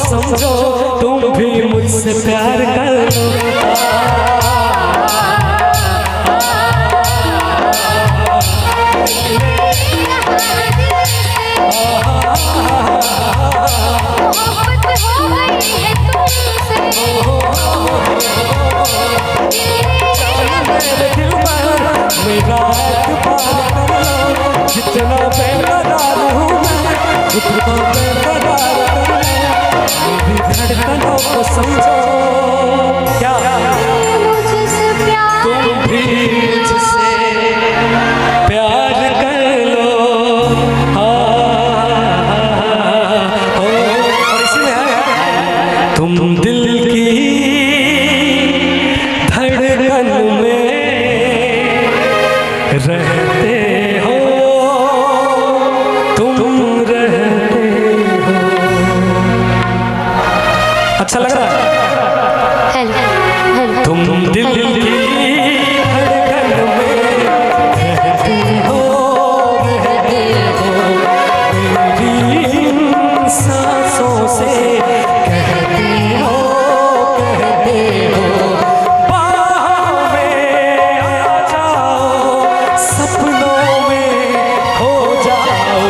समझो, तुम भी मुझसे प्यार कर लो। जितना बेकरार हूँ मैं, उतना बेकरार मेरी धड़कनों को समझो। क्या तुम भी मुझसे प्यार कर लो। और इसी में है, तुम दिल की धड़कन में रहते हो, तुम रहते हो। अच्छा लग रहा है? तुम दिल की धड़कन में रहते हो, मेरी सांसों से कहते हो, बाहों में आ जाओ, सपनों में हो जाओ।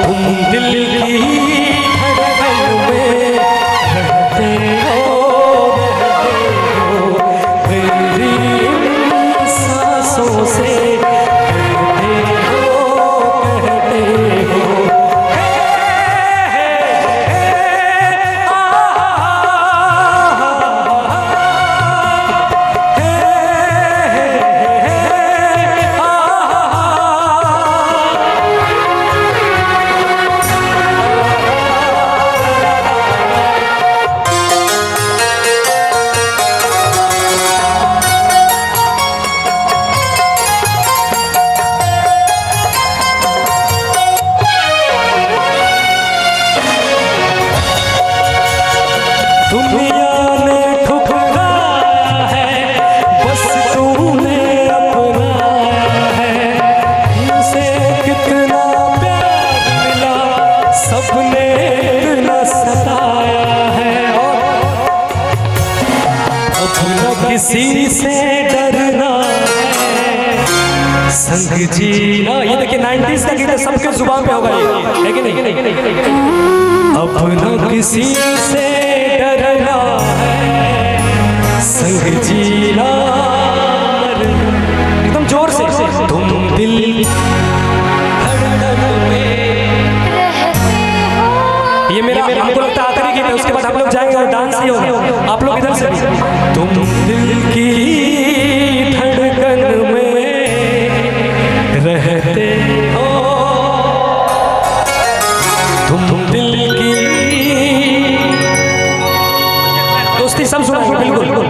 तुम दिल की धड़कन में रहते हो, मेरी सांसों से कहते हो, दुनिया ने ठुकराया है, बस तूने अपनाया है। तुमसे कितना प्यार मिला, सबने इतना सताया है। और अब न किसी से डरना है, संग जीना। ये देखिए 90s का गीत है, सबके जुबान पे होगा ये, है कि नहीं? अब न किसी से डरना है, संग जीना। एकदम जोर से, तुम दिल धड़कन में रहते हो। ये मेरा हमको लगता है आखिरी गीत है, उसके बाद हम लोग जाएंगे और डांस ही होगा। आप लोग इधर से भी, तुम दिल की धड़कन में रहते हो, तुम दिल की दोस्ती सब सुनाएंगे बिल्कुल।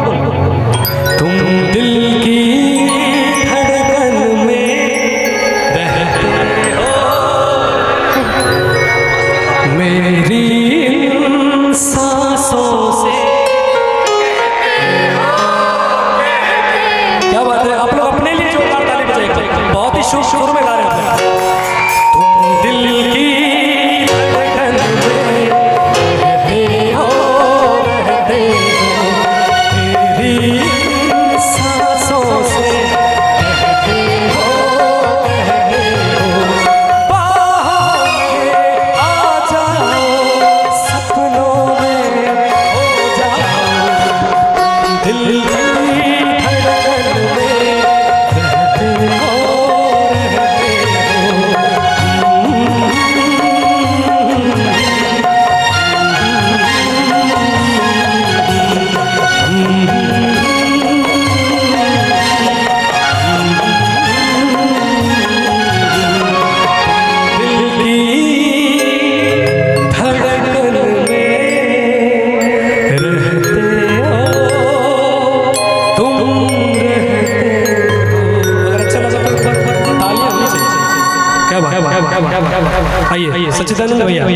तुम दिल की धड़कन में रहते हो, मेरी सांसों से। क्या बात है, आप लोग अपने लिए जोरदार ताली बजाएंगे, बहुत ही शुरू में गा रहे हैं। तुम दिल की धड़कन में रहते हो, मेरी सांसों से कहते हो, बाहों में आ जाओ, सपनों में हो जाओ। दिल की धड़कन में रहते हो, आइए सच्चिदानंद भैया।